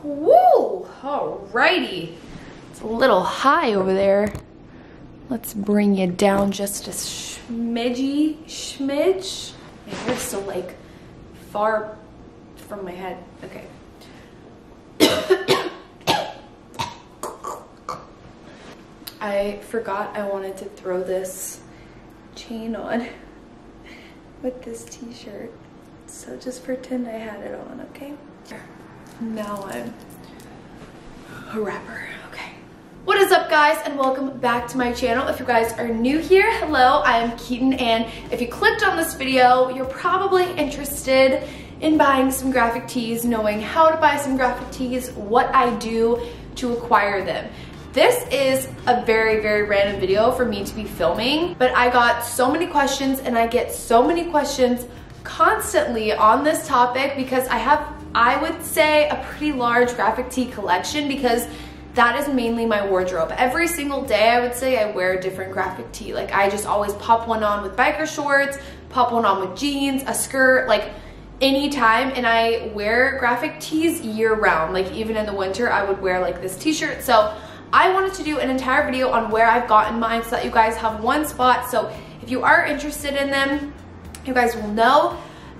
Woo! Alrighty. It's a little high over there. Let's bring you down just a smidge. My hair's still like far from my head. Okay. I forgot I wanted to throw this chain on with this t-shirt. So just pretend I had it on, okay? Now I'm a rapper, okay. What is up, guys, and welcome back to my channel. If you guys are new here, hello, I am Keaton, and if you clicked on this video, you're probably interested in buying some graphic tees, knowing how to buy some graphic tees, what I do to acquire them. This is a very, very random video for me to be filming, but I got so many questions and I get so many questions constantly on this topic because I have, I would say, a pretty large graphic tee collection because that is mainly my wardrobe. Every single day, I would say, I wear a different graphic tee. Like, I just always pop one on with biker shorts, pop one on with jeans, a skirt, like anytime, and I wear graphic tees year round. Like, even in the winter, I would wear like this t-shirt. So I wanted to do an entire video on where I've gotten mine so that you guys have one spot. So if you are interested in them, you guys will know.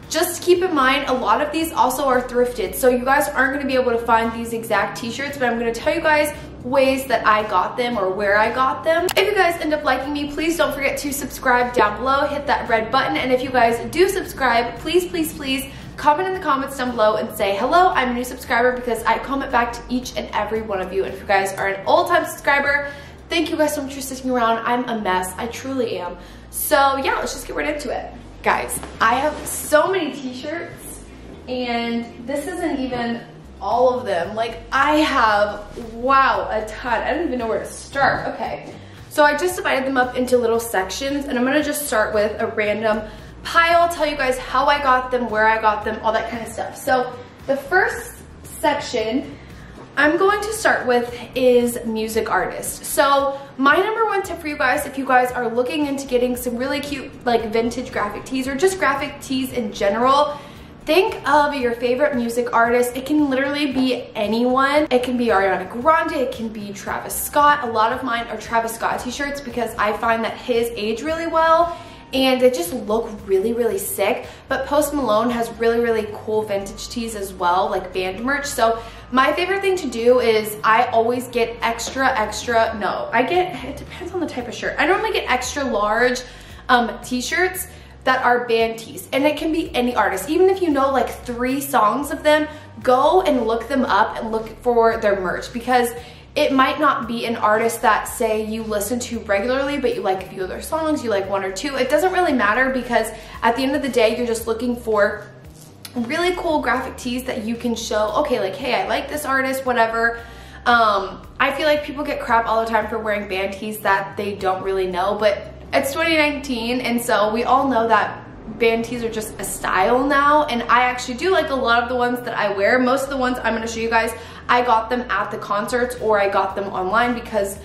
Just keep in mind, a lot of these also are thrifted. So you guys aren't gonna be able to find these exact t-shirts, but I'm gonna tell you guys ways that I got them or where I got them. If you guys end up liking me, please don't forget to subscribe down below, hit that red button. And if you guys do subscribe, please, please, please comment in the comments down below and say, hello, I'm a new subscriber, because I comment back to each and every one of you. And if you guys are an old-time subscriber, thank you guys so much for sticking around. I'm a mess, I truly am. So yeah, let's just get right into it. Guys, I have so many t-shirts, and this isn't even all of them. Like, I have, wow, a ton. I don't even know where to start. Okay, so I just divided them up into little sections, and I'm gonna just start with a random pile, tell you guys how I got them, where I got them, all that kind of stuff. So the first section I'm going to start with is music artists. So my number one tip for you guys, if you guys are looking into getting some really cute like vintage graphic tees or just graphic tees in general, think of your favorite music artist. It can literally be anyone. It can be Ariana Grande, it can be Travis Scott. A lot of mine are Travis Scott t-shirts because I find that his age really well and they just look really, really sick. But Post Malone has really, really cool vintage tees as well, like band merch. So my favorite thing to do is I always get it depends on the type of shirt. I normally get extra large t-shirts that are band tees, and it can be any artist. Even if you know like 3 songs of them, go and look them up and look for their merch, because it might not be an artist that, say, you listen to regularly, but you like a few of their songs, you like 1 or 2. It doesn't really matter, because at the end of the day, you're just looking for really cool graphic tees that you can show, okay, like, hey, I like this artist, whatever. I feel like people get crap all the time for wearing band tees that they don't really know, but it's 2019, and so we all know that band tees are just a style now, and I actually do like a lot of the ones that I wear. Most of the ones I'm going to show you guys, I got them at the concerts or I got them online because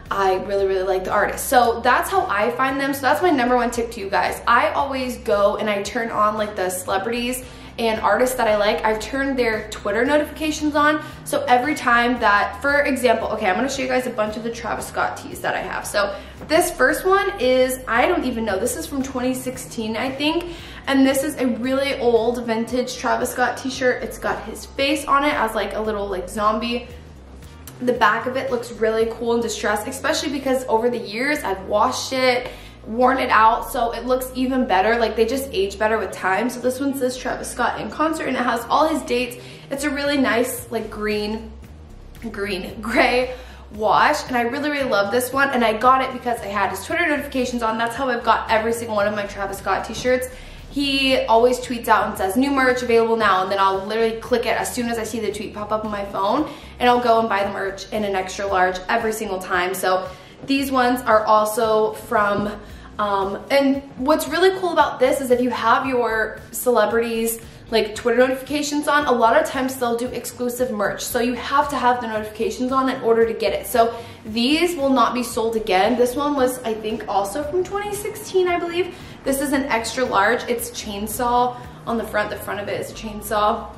I really, really like the artist. So that's how I find them. So that's my number one tip to you guys. I always go and I turn on like the celebrities and artists that I like. I've turned their Twitter notifications on. So every time that, for example, okay, I'm gonna show you guys a bunch of the Travis Scott tees that I have. So this first one is, I don't even know, this is from 2016, I think. And this is a really old vintage Travis Scott t-shirt. It's got his face on it as like a little like zombie. The back of it looks really cool and distressed, especially because over the years I've washed it, worn it out, so it looks even better. Like, they just age better with time. So this one says Travis Scott in concert, and it has all his dates. It's a really nice like gray wash, and I really, really love this one. And I got it because I had his Twitter notifications on. That's how I've got every single one of my Travis Scott t-shirts. He always tweets out and says new merch available now, and then I'll literally click it as soon as I see the tweet pop up on my phone, and I'll go and buy the merch in an extra large every single time. So these ones are also from and what's really cool about this is if you have your celebrities like Twitter notifications on, a lot of times they'll do exclusive merch. So you have to have the notifications on in order to get it. So these will not be sold again. This one was, I think, also from 2016, I believe. This is an extra large. It's chainsaw on the front. The front of it is a chainsaw.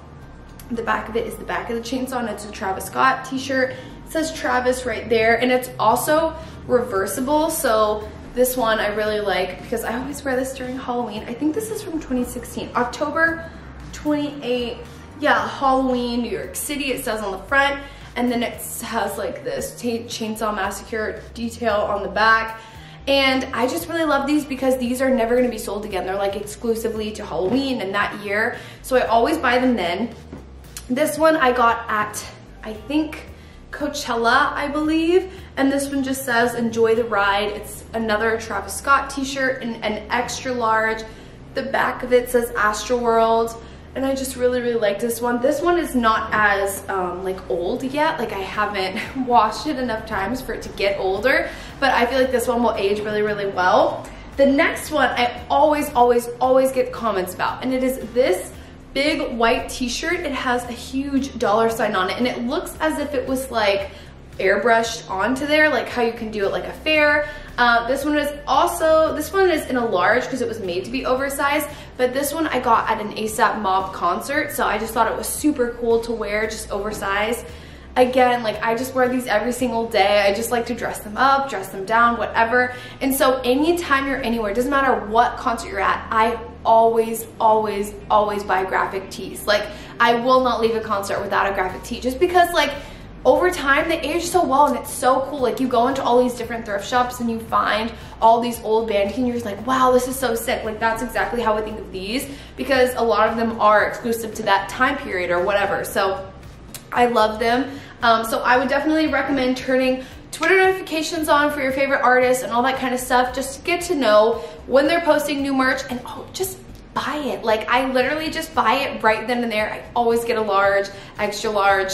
The back of it is the back of the chainsaw, and it's a Travis Scott t-shirt. It says Travis right there, and it's also reversible. So this one I really like because I always wear this during Halloween. I think this is from 2016, October 28th. Yeah, Halloween, New York City, it says on the front. And then it has like this Chainsaw Massacre detail on the back. And I just really love these because these are never gonna be sold again. They're like exclusively to Halloween and that year. So I always buy them then. This one I got at, I think, Coachella, I believe. And this one just says, enjoy the ride. It's another Travis Scott t-shirt in an extra large. The back of it says Astroworld. And I just really, really like this one. This one is not as like old yet. Like I haven't washed it enough times for it to get older, but I feel like this one will age really, really well. The next one I always, always, always get comments about, and it is this big white t-shirt. It has a huge dollar sign on it, and it looks as if it was like airbrushed onto there, like how you can do it like a fair. This one is in a large because it was made to be oversized, but this one I got at an ASAP Mob concert, so I just thought it was super cool to wear, just oversized. Again, like I just wear these every single day. I just like to dress them up, dress them down, whatever. And so anytime you're anywhere, it doesn't matter what concert you're at, I always, always, always buy graphic tees. Like I will not leave a concert without a graphic tee, just because like over time they age so well, and it's so cool. Like you go into all these different thrift shops and you find all these old band tees and you're just like, wow, this is so sick. Like that's exactly how I think of these, because a lot of them are exclusive to that time period or whatever. So I love them. So I would definitely recommend turning Twitter notifications on for your favorite artists and all that kind of stuff, just to get to know when they're posting new merch, and just buy it. Like I literally just buy it right then and there. I always get a large, extra large.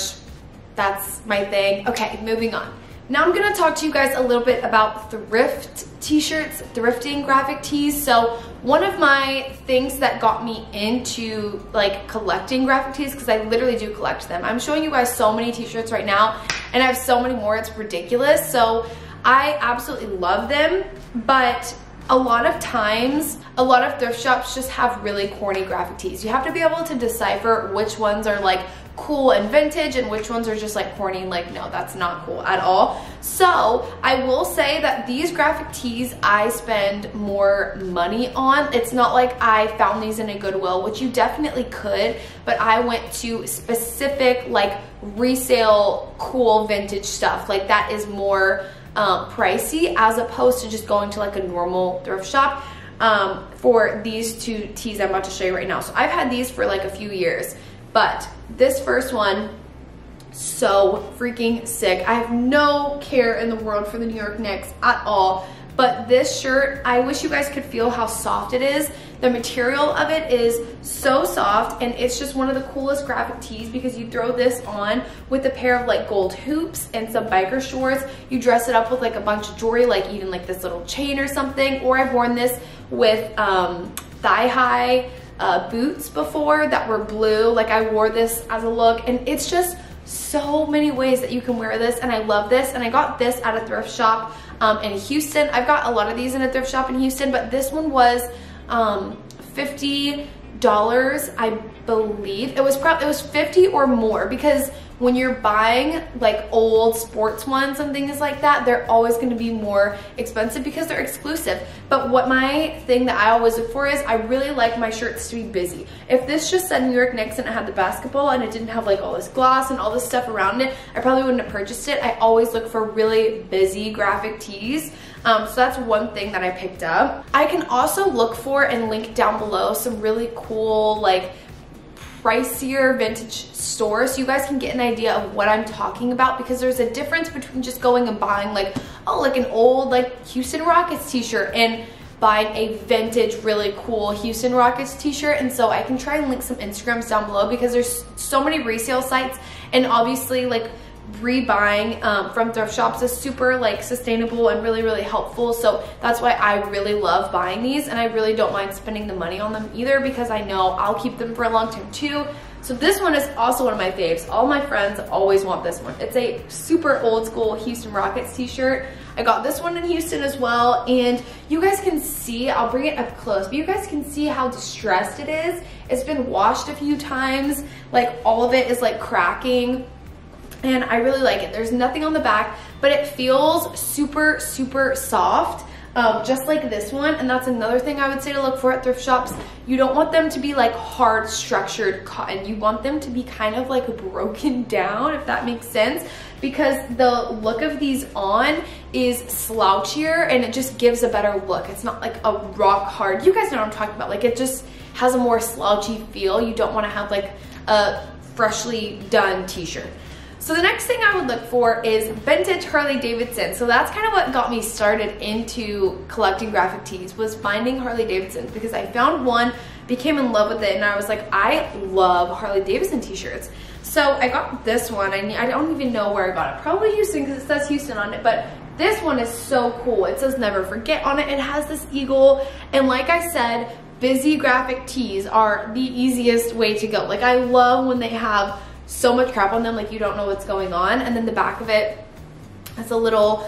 That's my thing. Okay, moving on. Now I'm gonna talk to you guys a little bit about thrift t-shirts, thrifting graphic tees. So one of my things that got me into like collecting graphic tees, because I literally do collect them. I'm showing you guys so many t-shirts right now, and I have so many more, it's ridiculous. So I absolutely love them, but a lot of times, a lot of thrift shops just have really corny graphic tees. You have to be able to decipher which ones are like cool and vintage and which ones are just like corny and like, no, that's not cool at all. So I will say that these graphic tees I spend more money on. It's not like I found these in a Goodwill, which you definitely could, but I went to specific like resale cool vintage stuff. Like that is more pricey, as opposed to just going to like a normal thrift shop for these two tees I'm about to show you right now. So I've had these for like a few years, but this first one, so freaking sick. I have no care in the world for the New York Knicks at all, but this shirt, I wish you guys could feel how soft it is. The material of it is so soft, and it's just one of the coolest graphic tees because you throw this on with a pair of like gold hoops and some biker shorts. You dress it up with like a bunch of jewelry, like even like this little chain or something. Or I've worn this with thigh-high boots before that were blue. Like I wore this as a look, and it's just so many ways that you can wear this, and I love this. And I got this at a thrift shop in Houston. I've got a lot of these in a thrift shop in Houston, but this one was $50, I believe. It was 50 or more, because when you're buying like old sports ones and things like that, they're always going to be more expensive because they're exclusive. But what my thing that I always look for is, I really like my shirts to be busy. If this just said New York Knicks and it had the basketball and it didn't have like all this gloss and all this stuff around it, I probably wouldn't have purchased it. I always look for really busy graphic tees. So that's one thing that I picked up. I can also look for and link down below some really cool like pricier vintage stores, so you guys can get an idea of what I'm talking about, because there's a difference between just going and buying like, oh, like an old like Houston Rockets t-shirt and buying a vintage really cool Houston Rockets t-shirt. And so I can try and link some Instagrams down below, because there's so many resale sites, and obviously like rebuying from thrift shops is super like sustainable and really, really helpful. So that's why I really love buying these, and I really don't mind spending the money on them either, because I know I'll keep them for a long time too. So this one is also one of my faves. All my friends always want this one. It's a super old school Houston Rockets t-shirt. I got this one in Houston as well, and you guys can see, I'll bring it up close, but you guys can see how distressed it is. It's been washed a few times. Like all of it is like cracking. And I really like it. There's nothing on the back, but it feels super, super soft. Just like this one. And that's another thing I would say to look for at thrift shops. You don't want them to be like hard structured cotton. You want them to be kind of like broken down, if that makes sense, because the look of these on is slouchier and it just gives a better look. It's not like a rock hard, you guys know what I'm talking about. Like it just has a more slouchy feel. You don't want to have like a freshly done t-shirt. So the next thing I would look for is vintage Harley Davidson. So that's kind of what got me started into collecting graphic tees, was finding Harley Davidson, because I found one, became in love with it, and I was like, I love Harley Davidson t-shirts. So I got this one. I don't even know where I got it. Probably Houston, because it says Houston on it, but this one is so cool. It says Never Forget on it. It has this eagle, and like I said, busy graphic tees are the easiest way to go. Like I love when they have so much crap on them, like you don't know what's going on. And then the back of it has a little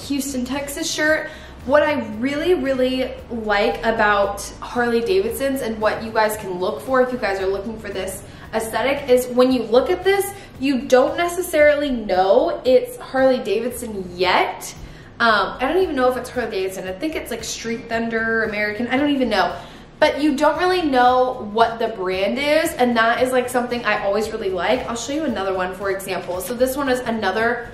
Houston, Texas shirt. What I really, really like about Harley Davidsons, and what you guys can look for if you guys are looking for this aesthetic, is when you look at this, you don't necessarily know it's Harley Davidson yet. I don't even know if it's Harley Davidson. I think it's like Street Thunder, American, I don't even know. But you don't really know what the brand is, and that is like something I always really like. I'll show you another one, for example. So this one is another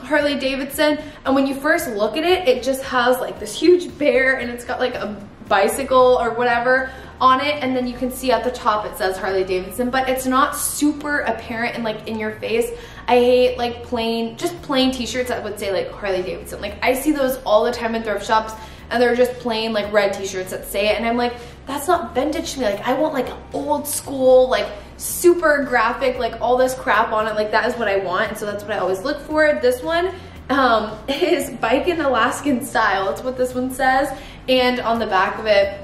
Harley Davidson, and when you first look at it, it just has like this huge bear, and it's got like a bicycle or whatever on it, and then you can see at the top it says Harley Davidson, but it's not super apparent and like in your face. I hate like just plain t-shirts that would say like Harley Davidson. Like I see those all the time in thrift shops, and they're just plain like red t-shirts that say it, and I'm like, that's not vintage to me. Like I want like old school, like super graphic, like all this crap on it. Like that is what I want, and so that's what I always look for. This one is Bikin' Alaskan Style. It's what this one says, and on the back of it,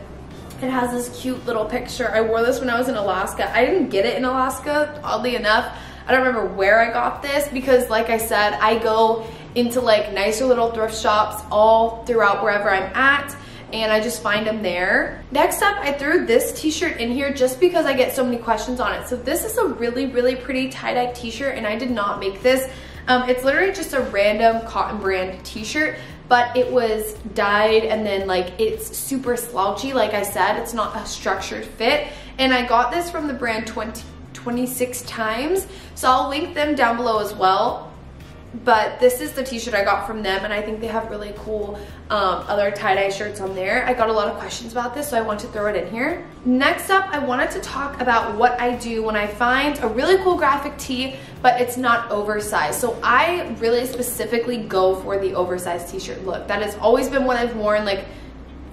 it has this cute little picture. I wore this when I was in Alaska. I didn't get it in Alaska, oddly enough. I don't remember where I got this, because like I said, I go into like nicer little thrift shops all throughout wherever I'm at, and I just find them there. Next up, I threw this t-shirt in here just because I get so many questions on it. So this is a really, really pretty tie-dye t-shirt, and I did not make this. It's literally just a random cotton brand t-shirt, but it was dyed, and then like it's super slouchy. Like I said, it's not a structured fit, and I got this from the brand 26 Times, so I'll link them down below as well. But this is the t-shirt I got from them, and I think they have really cool other tie-dye shirts on there. I got a lot of questions about this, so I want to throw it in here. Next up, I wanted to talk about what I do when I find a really cool graphic tee, but it's not oversized. So I really specifically go for the oversized t-shirt look. That has always been what I've worn like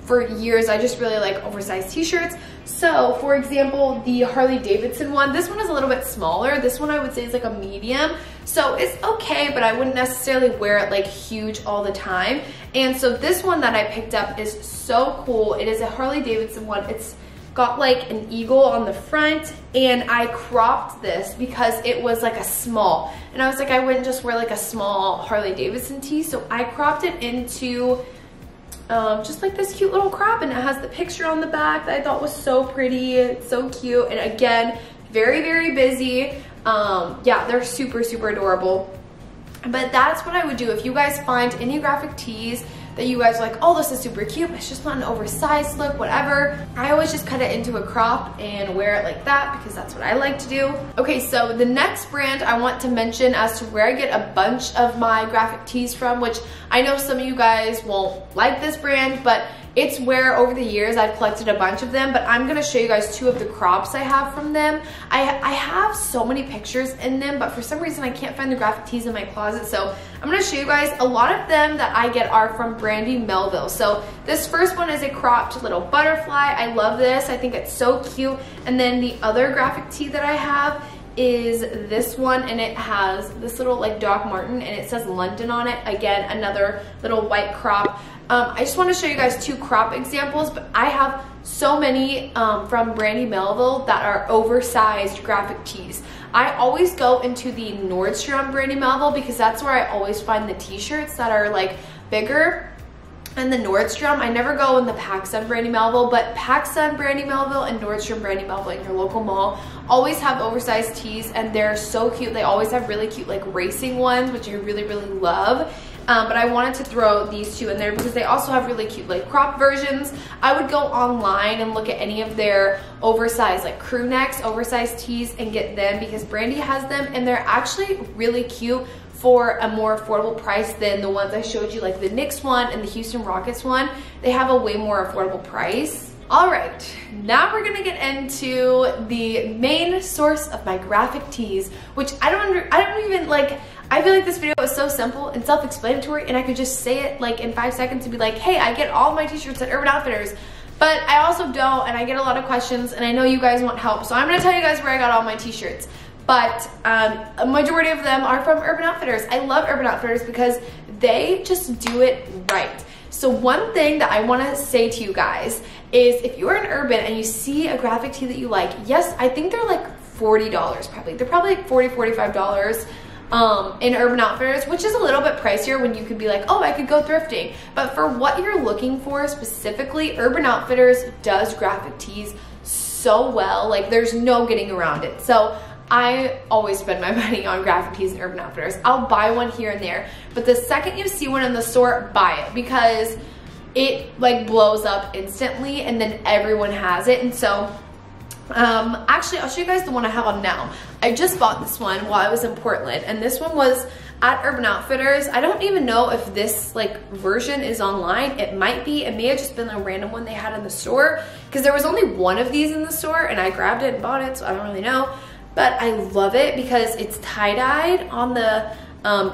for years. I just really like oversized t-shirts. So for example, the Harley Davidson one, this one is a little bit smaller. This one I would say is like a medium. So it's okay, but I wouldn't necessarily wear it like huge all the time. And so this one that I picked up is so cool. It is a Harley Davidson one. It's got like an eagle on the front, and I cropped this because it was like a small. And I was like, I wouldn't just wear like a small Harley Davidson tee. So I cropped it into just like this cute little crop, and it has the picture on the back that I thought was so pretty. It's so cute, and again, very, very busy. Yeah, they're super, super adorable. But that's what I would do if you guys find any graphic tees that you guys are like, oh, this is super cute, but it's just not an oversized look, whatever. I always just cut it into a crop and wear it like that, because that's what I like to do. Okay, so the next brand I want to mention as to where I get a bunch of my graphic tees from, which I know some of you guys won't like this brand, but it's where over the years I've collected a bunch of them. But I'm gonna show you guys two of the crops I have from them. I have so many pictures in them, but for some reason I can't find the graphic tees in my closet. So I'm gonna show you guys. A lot of them that I get are from Brandy Melville. So this first one is a cropped little butterfly. I love this. I think it's so cute. And then the other graphic tee that I have is this one, and it has this little like Doc Martin, and it says London on it. Again, another little white crop. I just want to show you guys two crop examples, but I have so many from Brandy Melville that are oversized graphic tees. I always go into the Nordstrom Brandy Melville because that's where I always find the t-shirts that are like bigger. and the Nordstrom. I never go in the PacSun Brandy Melville, but PacSun Brandy Melville and Nordstrom Brandy Melville in your local mall always have oversized tees, and they're so cute. They always have really cute like racing ones, which I really, really love. But I wanted to throw these two in there because they also have really cute like crop versions. I would go online and look at any of their oversized like crew necks, oversized tees, and get them because Brandy has them, and they're actually really cute for a more affordable price than the ones I showed you, like the Knicks one and the Houston Rockets one. They have a way more affordable price. All right, now we're gonna get into the main source of my graphic tees, which I feel like this video is so simple and self-explanatory, and I could just say it like in 5 seconds and be like, hey, I get all my t-shirts at Urban Outfitters. But I also don't, and I get a lot of questions, and I know you guys want help, so I'm gonna tell you guys where I got all my t-shirts. But a majority of them are from Urban Outfitters. I love Urban Outfitters because they just do it right. So one thing that I want to say to you guys is if you're in Urban and you see a graphic tee that you like, yes, I think they're like $40 probably. They're probably like $40, $45 in Urban Outfitters, which is a little bit pricier when you could be like, oh, I could go thrifting. But for what you're looking for specifically, Urban Outfitters does graphic tees so well. Like there's no getting around it. So I always spend my money on graphic tees and Urban Outfitters. I'll buy one here and there, but the second you see one in the store, buy it because it like blows up instantly and then everyone has it. And so actually I'll show you guys the one I have on now. I just bought this one while I was in Portland, and this one was at Urban Outfitters. I don't even know if this like version is online. It might be. It may have just been a random one they had in the store because there was only one of these in the store and I grabbed it and bought it, so I don't really know. But I love it because it's tie-dyed on the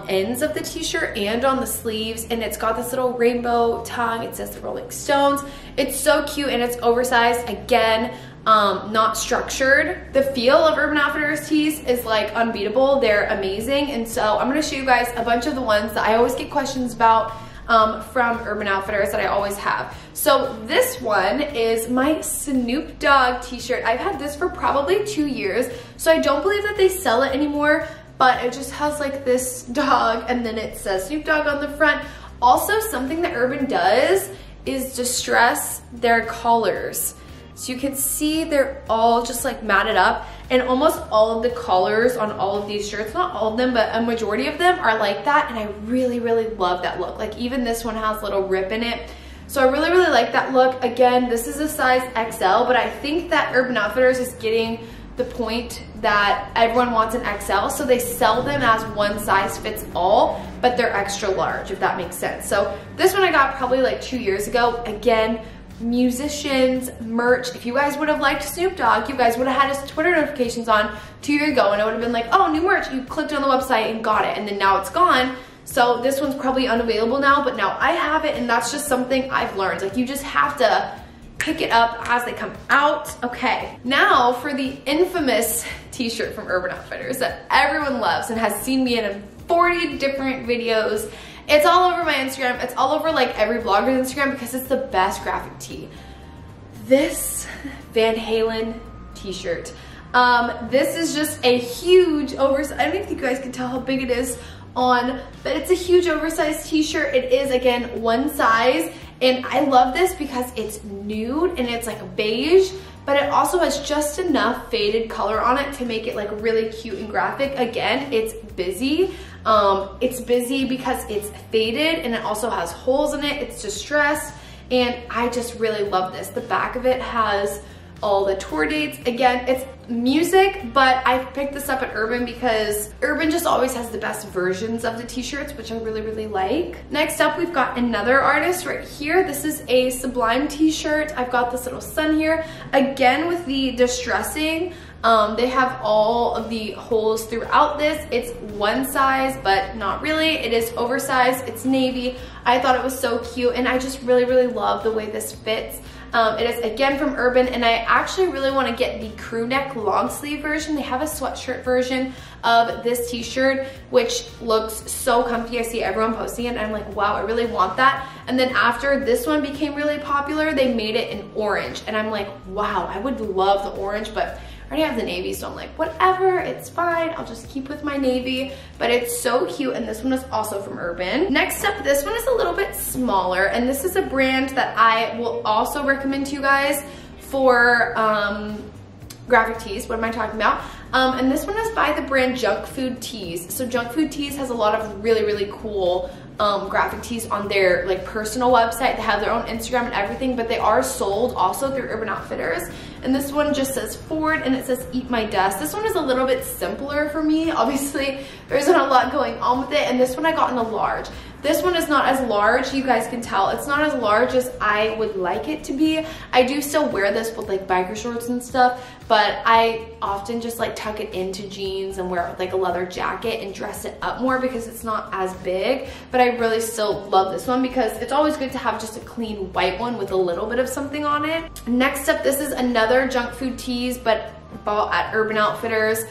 ends of the t-shirt and on the sleeves, and it's got this little rainbow tongue. It says the Rolling Stones. It's so cute and it's oversized. Again, not structured. The feel of Urban Outfitters tees is like unbeatable. They're amazing. And so I'm gonna show you guys a bunch of the ones that I always get questions about from Urban Outfitters that I always have. So this one is my Snoop Dogg t-shirt. I've had this for probably 2 years, so I don't believe that they sell it anymore, but it just has like this dog and then it says Snoop Dogg on the front. Also, something that Urban does is distress their collars. So you can see they're all just like matted up, and almost all of the collars on all of these shirts, not all of them, but a majority of them are like that, and I really, really love that look. Like even this one has a little rip in it. So I really, really like that look. Again, this is a size XL, but I think that Urban Outfitters is getting the point that everyone wants an XL, so they sell them as one size fits all, but they're extra large, if that makes sense. So this one I got probably like 2 years ago. Again, musicians, merch. If you guys would have liked Snoop Dogg, you guys would have had his Twitter notifications on 2 years ago, and it would have been like, oh, new merch. You clicked on the website and got it, and then now it's gone. So this one's probably unavailable now, but now I have it, and that's just something I've learned. Like you just have to pick it up as they come out. Okay, now for the infamous t-shirt from Urban Outfitters that everyone loves and has seen me in 40 different videos. It's all over my Instagram. It's all over like every blogger's Instagram because it's the best graphic tee. This Van Halen t-shirt. This is just a huge oversized, I don't even think you guys can tell how big it is on, but it's a huge oversized t-shirt. It is, again, one size, and I love this because it's nude and it's like beige, but it also has just enough faded color on it to make it like really cute and graphic. Again, it's busy. It's busy because it's faded and it also has holes in it. It's distressed, and I just really love this. The back of it has all the tour dates. Again, it's music, but I picked this up at Urban because Urban just always has the best versions of the t-shirts, which I really, really like. Next up, we've got another artist right here. This is a Sublime t-shirt. I've got this little sun here. Again, with the distressing, they have all of the holes throughout this. It's one size, but not really. It is oversized. It's navy. I thought it was so cute, and I just really, really love the way this fits. It is again from Urban, and I actually really want to get the crew neck long sleeve version. They have a sweatshirt version of this t-shirt, which looks so comfy. I see everyone posting it, and I'm like, wow, I really want that. And then after this one became really popular, they made it in orange, and I'm like, wow, I would love the orange, but I already have the navy, so I'm like, whatever, it's fine. I'll just keep with my navy, but it's so cute. And this one is also from Urban. Next up, this one is a little bit smaller, and this is a brand that I will also recommend to you guys for graphic tees. What am I talking about? And this one is by the brand Junk Food Tees. So Junk Food Tees has a lot of really cool graphic tees on their like personal website. They have their own Instagram and everything, but they are sold also through Urban Outfitters. And this one just says Ford, and it says Eat My Dust. This one is a little bit simpler for me. Obviously, there isn't a lot going on with it. And this one I got in a large. This one is not as large, you guys can tell. It's not as large as I would like it to be. I do still wear this with like biker shorts and stuff, but I often just like tuck it into jeans and wear like a leather jacket and dress it up more because it's not as big. But I really still love this one because it's always good to have just a clean white one with a little bit of something on it. Next up, this is another Junk Food Tees, but bought at Urban Outfitters.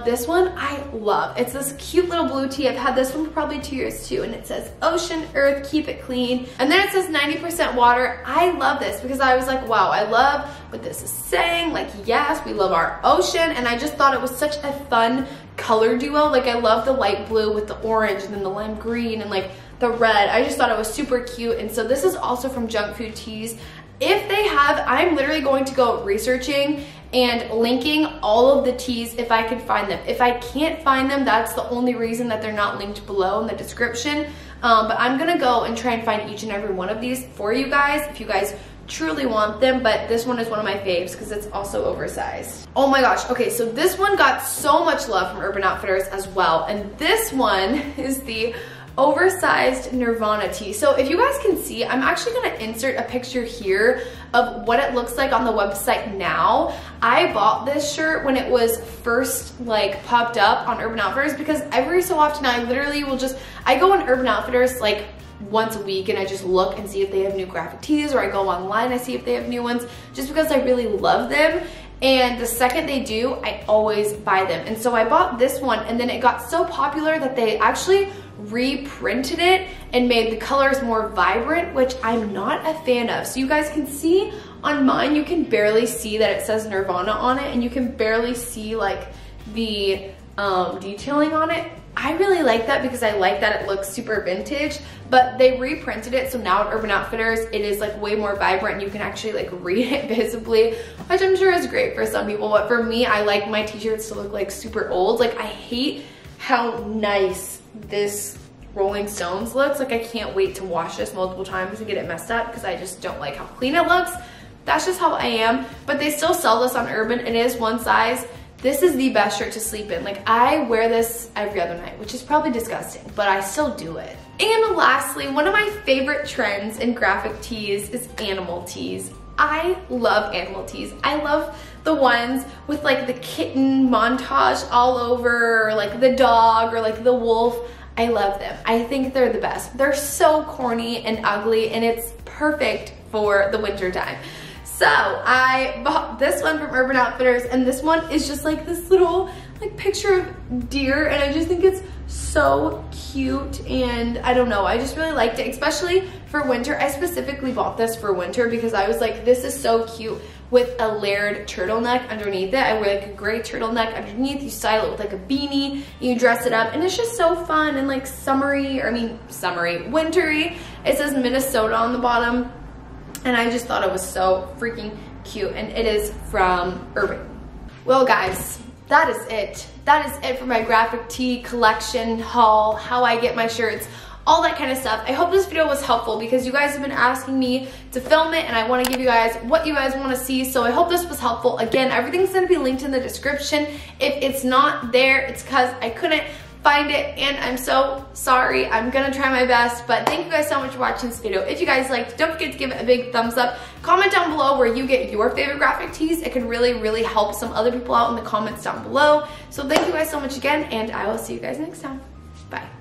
This one I love. It's this cute little blue tee. I've had this one for probably 2 years too, and it says Ocean Earth, keep it clean. And then it says 90% water. I love this because I was like, wow, I love what this is saying. Like, yes, we love our ocean. And I just thought it was such a fun color duo. Like, I love the light blue with the orange and then the lime green and like the red. I just thought it was super cute. And so this is also from Junk Food Tees. If they have, I'm literally going to go researching and linking all of the tees if I can find them. If I can't find them, that's the only reason that they're not linked below in the description. But I'm gonna go and try and find each and every one of these for you guys if you guys truly want them. But this one is one of my faves because it's also oversized. Oh my gosh, okay, so this one got so much love from Urban Outfitters as well. And this one is the oversized Nirvana tee. So if you guys can see, I'm actually gonna insert a picture here of what it looks like on the website now. I bought this shirt when it was first like popped up on Urban Outfitters because every so often I literally will just, I go on Urban Outfitters like once a week and I just look and see if they have new graphic tees, or I go online, I see if they have new ones just because I really love them. And the second they do, I always buy them. And so I bought this one, and then it got so popular that they actually reprinted it and made the colors more vibrant, which I'm not a fan of. So you guys can see on mine, you can barely see that it says Nirvana on it, and you can barely see like the detailing on it. I really like that because I like that it looks super vintage, but they reprinted it. So now at Urban Outfitters, it is like way more vibrant and you can actually like read it visibly, which I'm sure is great for some people. But for me, I like my t-shirts to look like super old. Like, I hate how nice this Rolling Stones looks. Like, I can't wait to wash this multiple times and get it messed up because I just don't like how clean it looks. That's just how I am. But they still sell this on Urban. It is one size. This is the best shirt to sleep in. Like, I wear this every other night, which is probably disgusting, but I still do it. And lastly, one of my favorite trends in graphic tees is animal tees. I love animal tees. I love the ones with like the kitten montage all over, or like the dog, or like the wolf. I love them. I think they're the best. They're so corny and ugly, and it's perfect for the winter time. So I bought this one from Urban Outfitters, and this one is just like this little like picture of deer, and I just think it's so cute. And I don't know, I just really liked it, especially for winter. I specifically bought this for winter because I was like, this is so cute with a layered turtleneck underneath it. I wear like a gray turtleneck underneath. You style it with like a beanie, you dress it up, and it's just so fun and like summery, or I mean summery, wintry. It says Minnesota on the bottom. And I just thought it was so freaking cute, and it is from Urban. Well guys, that is it. That is it for my graphic tee collection haul, how I get my shirts, all that kind of stuff. I hope this video was helpful because you guys have been asking me to film it, and I want to give you guys what you guys want to see. So I hope this was helpful. Again, everything's going to be linked in the description. If it's not there, it's because I couldn't find it, and I'm so sorry. I'm gonna try my best, but thank you guys so much for watching this video. If you guys liked, don't forget to give it a big thumbs up. Comment down below where you get your favorite graphic tees. It can really help some other people out in the comments down below. So thank you guys so much again, and I will see you guys next time. Bye.